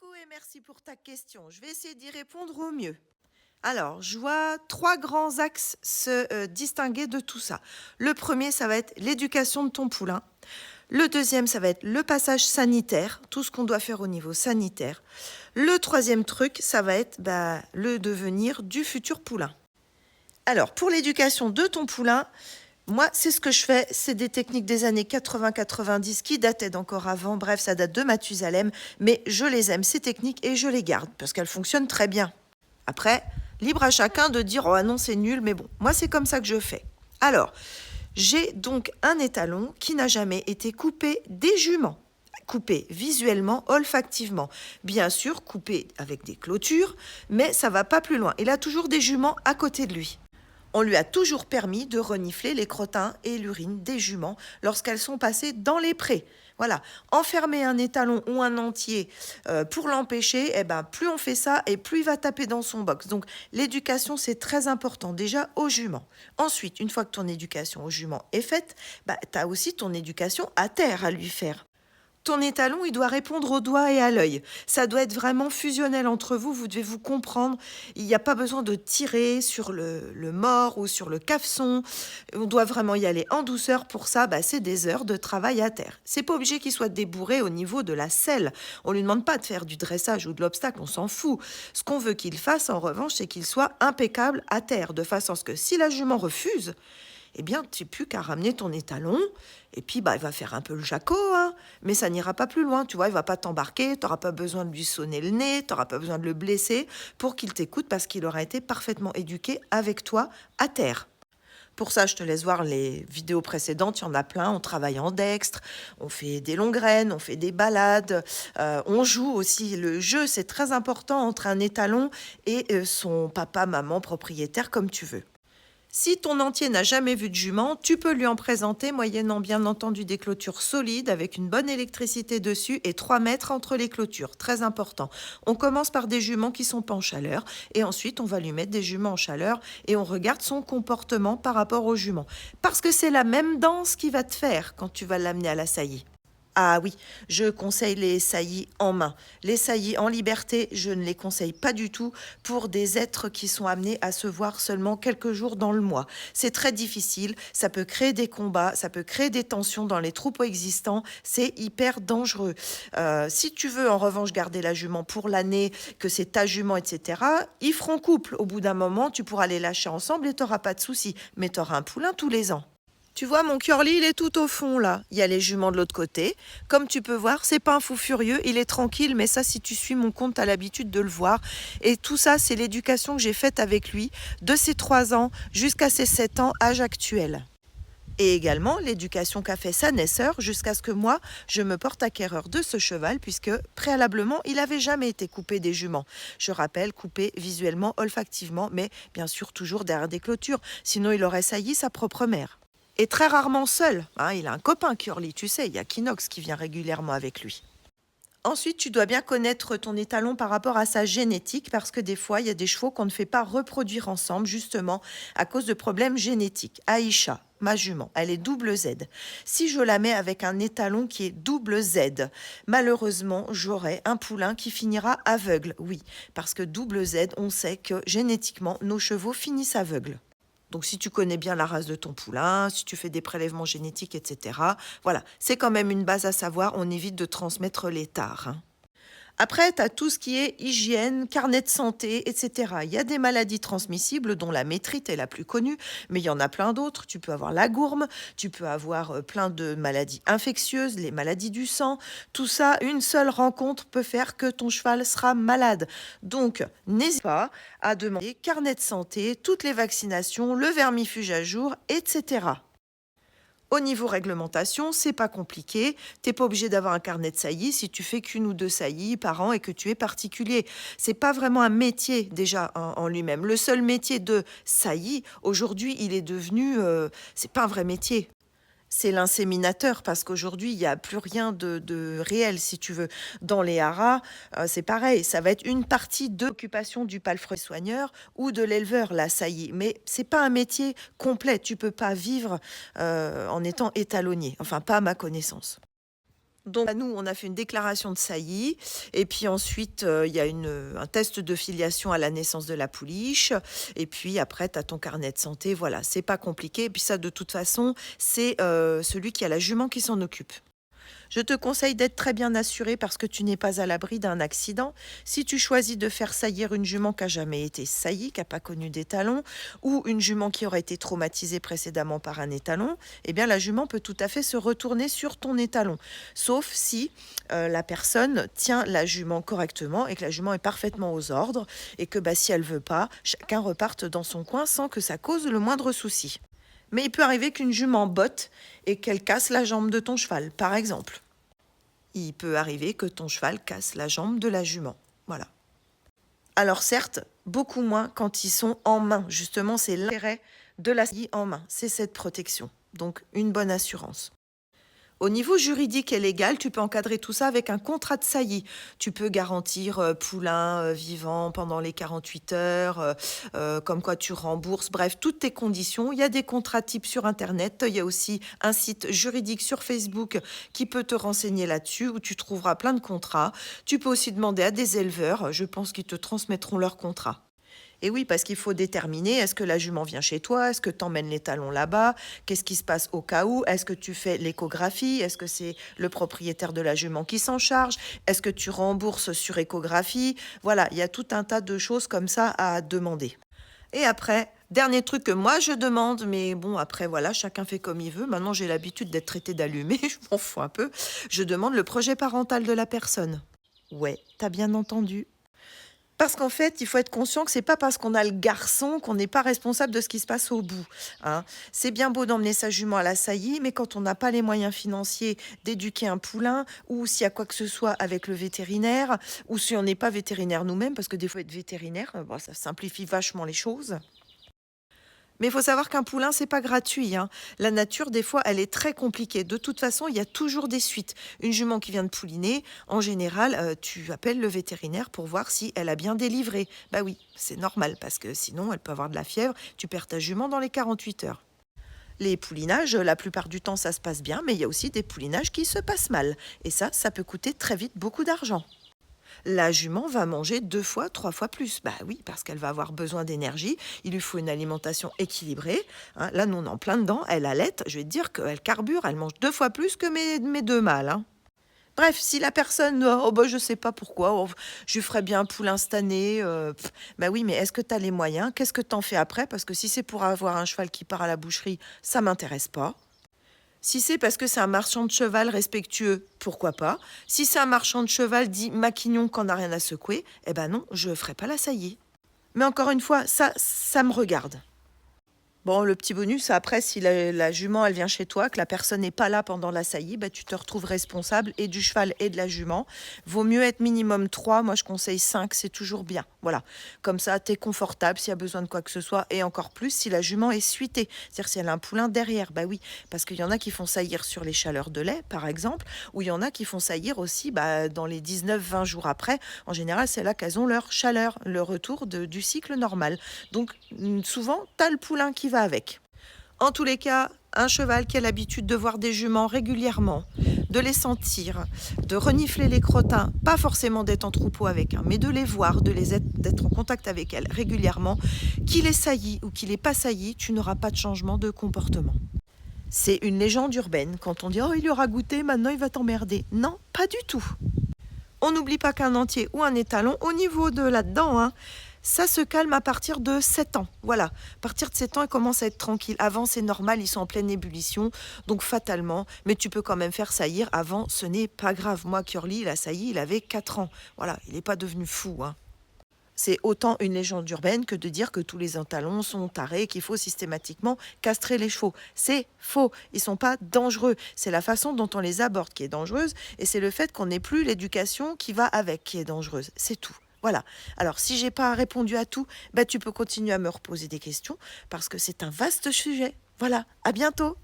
Coucou et merci pour ta question. Je vais essayer d'y répondre au mieux. Alors, je vois trois grands axes se distinguer de tout ça. Le premier, ça va être l'éducation de ton poulain. Le deuxième, ça va être le passage sanitaire, tout ce qu'on doit faire au niveau sanitaire. Le troisième truc, ça va être le devenir du futur poulain. Alors, pour l'éducation de ton poulain, moi, c'est ce que je fais. C'est des techniques des années 80-90 qui dataient d'encore avant. Bref, ça date de Mathusalem. Mais je les aime, ces techniques, et je les garde parce qu'elles fonctionnent très bien. Après, libre à chacun de dire « Oh non, c'est nul », mais bon, moi, c'est comme ça que je fais. Alors, j'ai donc un étalon qui n'a jamais été coupé des juments. Coupé visuellement, olfactivement. Bien sûr, coupé avec des clôtures, mais ça va pas plus loin. Il a toujours des juments à côté de lui. On lui a toujours permis de renifler les crottins et l'urine des juments lorsqu'elles sont passées dans les prés. Voilà, enfermer un étalon ou un entier pour l'empêcher, plus on fait ça et plus il va taper dans son box. Donc l'éducation, c'est très important déjà aux juments. Ensuite, une fois que ton éducation aux juments est faite, tu as aussi ton éducation à terre à lui faire. Ton étalon, il doit répondre au doigt et à l'œil. Ça doit être vraiment fusionnel entre vous, vous devez vous comprendre. Il n'y a pas besoin de tirer sur le mors ou sur le cafeson. On doit vraiment y aller en douceur. Pour ça, c'est des heures de travail à terre. C'est pas obligé qu'il soit débourré au niveau de la selle. On lui demande pas de faire du dressage ou de l'obstacle, on s'en fout. Ce qu'on veut qu'il fasse, en revanche, c'est qu'il soit impeccable à terre, de façon à ce que si la jument refuse, tu n'as plus qu'à ramener ton étalon, et puis il va faire un peu le jaco, hein, mais ça n'ira pas plus loin, tu vois, il va pas t'embarquer, tu n'auras pas besoin de lui sonner le nez, tu n'auras pas besoin de le blesser pour qu'il t'écoute parce qu'il aura été parfaitement éduqué avec toi à terre. Pour ça, je te laisse voir les vidéos précédentes, il y en a plein, on travaille en dextre, on fait des longues graines, on fait des balades, on joue aussi. Le jeu, c'est très important entre un étalon et son papa, maman, propriétaire, comme tu veux. Si ton entier n'a jamais vu de jument, tu peux lui en présenter moyennant bien entendu des clôtures solides avec une bonne électricité dessus et 3 mètres entre les clôtures. Très important. On commence par des juments qui sont pas en chaleur et ensuite on va lui mettre des juments en chaleur et on regarde son comportement par rapport aux juments. Parce que c'est la même danse qui va te faire quand tu vas l'amener à la saillie. Ah oui, je conseille les saillies en main. Les saillies en liberté, je ne les conseille pas du tout pour des êtres qui sont amenés à se voir seulement quelques jours dans le mois. C'est très difficile, ça peut créer des combats, ça peut créer des tensions dans les troupeaux existants, c'est hyper dangereux. Si tu veux en revanche garder la jument pour l'année, que c'est ta jument, etc., ils feront couple. Au bout d'un moment, tu pourras les lâcher ensemble et tu n'auras pas de souci. Mais tu auras un poulain tous les ans. Tu vois, mon curly, il est tout au fond, là. Il y a les juments de l'autre côté. Comme tu peux voir, c'est pas un fou furieux, il est tranquille, mais ça, si tu suis mon compte, t'as l'habitude de le voir. Et tout ça, c'est l'éducation que j'ai faite avec lui, de ses 3 ans jusqu'à ses 7 ans, âge actuel. Et également l'éducation qu'a fait sa naisseur jusqu'à ce que moi, je me porte acquéreur de ce cheval, puisque préalablement, il n'avait jamais été coupé des juments. Je rappelle, coupé visuellement, olfactivement, mais bien sûr toujours derrière des clôtures. Sinon, il aurait sailli sa propre mère. Et très rarement seul. Hein, il a un copain, Curly, tu sais, il y a Kinox qui vient régulièrement avec lui. Ensuite, tu dois bien connaître ton étalon par rapport à sa génétique, parce que des fois, il y a des chevaux qu'on ne fait pas reproduire ensemble, justement, à cause de problèmes génétiques. Aïcha, ma jument, elle est double Z. Si je la mets avec un étalon qui est double Z, malheureusement, j'aurai un poulain qui finira aveugle. Oui, parce que double Z, on sait que génétiquement, nos chevaux finissent aveugles. Donc, si tu connais bien la race de ton poulain, si tu fais des prélèvements génétiques, etc., voilà, c'est quand même une base à savoir. On évite de transmettre les tares, hein. Après, tu as tout ce qui est hygiène, carnet de santé, etc. Il y a des maladies transmissibles dont la métrite est la plus connue, mais il y en a plein d'autres. Tu peux avoir la gourme, tu peux avoir plein de maladies infectieuses, les maladies du sang. Tout ça, une seule rencontre peut faire que ton cheval sera malade. Donc, n'hésite pas à demander carnet de santé, toutes les vaccinations, le vermifuge à jour, etc. Au niveau réglementation, c'est pas compliqué. T'es pas obligé d'avoir un carnet de saillies si tu fais qu'une ou deux saillies par an et que tu es particulier. C'est pas vraiment un métier déjà en lui-même. Le seul métier de saillie, aujourd'hui, il est devenu, c'est pas un vrai métier. C'est l'inséminateur, parce qu'aujourd'hui, il n'y a plus rien de réel, si tu veux. Dans les haras, c'est pareil, ça va être une partie de l'occupation du palefrenier soigneur ou de l'éleveur, la saillie. Mais c'est pas un métier complet, tu peux pas vivre en étant étalonnier, enfin pas à ma connaissance. Donc, nous, on a fait une déclaration de saillie. Et puis ensuite, il y a un test de filiation à la naissance de la pouliche. Et puis après, tu as ton carnet de santé. Voilà, c'est pas compliqué. Et puis ça, de toute façon, c'est celui qui a la jument qui s'en occupe. Je te conseille d'être très bien assuré parce que tu n'es pas à l'abri d'un accident. Si tu choisis de faire saillir une jument qui n'a jamais été saillie, qui n'a pas connu d'étalon, ou une jument qui aurait été traumatisée précédemment par un étalon, eh bien la jument peut tout à fait se retourner sur ton étalon. Sauf si la personne tient la jument correctement et que la jument est parfaitement aux ordres et que si elle veut pas, chacun reparte dans son coin sans que ça cause le moindre souci. Mais il peut arriver qu'une jument botte et qu'elle casse la jambe de ton cheval, par exemple. Il peut arriver que ton cheval casse la jambe de la jument. Voilà. Alors certes, beaucoup moins quand ils sont en main. Justement, c'est l'intérêt de la saillie en main. C'est cette protection. Donc, une bonne assurance. Au niveau juridique et légal, tu peux encadrer tout ça avec un contrat de saillie. Tu peux garantir poulain vivant pendant les 48 heures, comme quoi tu rembourses, bref, toutes tes conditions. Il y a des contrats types sur Internet. Il y a aussi un site juridique sur Facebook qui peut te renseigner là-dessus, où tu trouveras plein de contrats. Tu peux aussi demander à des éleveurs, je pense qu'ils te transmettront leurs contrats. Et oui, parce qu'il faut déterminer, est-ce que la jument vient chez toi? Est-ce que tu emmènes les talons là-bas? Qu'est-ce qui se passe au cas où? Est-ce que tu fais l'échographie? Est-ce que c'est le propriétaire de la jument qui s'en charge? Est-ce que tu rembourses sur échographie? Voilà, il y a tout un tas de choses comme ça à demander. Et après, dernier truc que moi je demande, mais bon, après voilà, chacun fait comme il veut. Maintenant, j'ai l'habitude d'être traité d'allumé, je m'en fous un peu. Je demande le projet parental de la personne. Ouais, t'as bien entendu. Parce qu'en fait, il faut être conscient que c'est pas parce qu'on a le garçon qu'on n'est pas responsable de ce qui se passe au bout. Hein. C'est bien beau d'emmener sa jument à la saillie, mais quand on n'a pas les moyens financiers d'éduquer un poulain, ou s'il y a quoi que ce soit avec le vétérinaire, ou si on n'est pas vétérinaire nous-mêmes, parce que des fois être vétérinaire, ça simplifie vachement les choses. Mais il faut savoir qu'un poulain, c'est pas gratuit. Hein. La nature, des fois, elle est très compliquée. De toute façon, il y a toujours des suites. Une jument qui vient de pouliner, en général, tu appelles le vétérinaire pour voir si elle a bien délivré. Bah oui, c'est normal, parce que sinon, elle peut avoir de la fièvre. Tu perds ta jument dans les 48 heures. Les poulinages, la plupart du temps, ça se passe bien, mais il y a aussi des poulinages qui se passent mal. Et ça peut coûter très vite beaucoup d'argent. La jument va manger 2 fois, 3 fois plus. Bah oui, parce qu'elle va avoir besoin d'énergie. Il lui faut une alimentation équilibrée. Hein. Là, nous, on est en plein dedans. Elle allaite. Je vais te dire qu'elle carbure. Elle mange 2 fois plus que mes 2 mâles. Hein. Bref, si la personne, je sais pas pourquoi, je lui ferais bien un poulain cette année. Bah oui, mais est-ce que tu as les moyens? Qu'est-ce que tu en fais après? Parce que si c'est pour avoir un cheval qui part à la boucherie, ça m'intéresse pas. Si c'est parce que c'est un marchand de cheval respectueux, pourquoi pas? Si c'est un marchand de cheval dit maquignon qu'on n'a rien à secouer, eh ben non, je ne ferai pas la saillie. Mais encore une fois, ça me regarde. Bon, le petit bonus, après, si la jument, elle vient chez toi, que la personne n'est pas là pendant la saillie, bah, tu te retrouves responsable et du cheval et de la jument. Vaut mieux être minimum 3, moi je conseille 5, c'est toujours bien. Voilà, comme ça, tu es confortable s'il y a besoin de quoi que ce soit, et encore plus si la jument est suitée, c'est-à-dire si elle a un poulain derrière. Bah oui, parce qu'il y en a qui font saillir sur les chaleurs de lait, par exemple, ou il y en a qui font saillir aussi dans les 19-20 jours après. En général, c'est là qu'elles ont leur chaleur, le retour du cycle normal. Donc, souvent, tu as le poulain qui va avec. En tous les cas, un cheval qui a l'habitude de voir des juments régulièrement, de les sentir, de renifler les crottins, pas forcément d'être en troupeau avec, mais de les voir, d'être en contact avec elles régulièrement, qu'il est sailli ou qu'il n'est pas sailli, tu n'auras pas de changement de comportement. C'est une légende urbaine. Quand on dit « Oh, il aura goûté, maintenant il va t'emmerder ». Non, pas du tout. On n'oublie pas qu'un entier ou un étalon, au niveau de là-dedans, ça se calme à partir de 7 ans. Voilà, à partir de 7 ans, ils commencent à être tranquilles. Avant, c'est normal, ils sont en pleine ébullition, donc fatalement, mais tu peux quand même faire saillir. Avant, ce n'est pas grave. Moi, Curly, il a sailli, il avait 4 ans. Voilà, il n'est pas devenu fou. C'est autant une légende urbaine que de dire que tous les étalons sont tarés, qu'il faut systématiquement castrer les chevaux. C'est faux, ils ne sont pas dangereux. C'est la façon dont on les aborde qui est dangereuse, et c'est le fait qu'on n'ait plus l'éducation qui va avec qui est dangereuse. C'est tout. Voilà. Alors, si j'ai pas répondu à tout, tu peux continuer à me reposer des questions parce que c'est un vaste sujet. Voilà. À bientôt.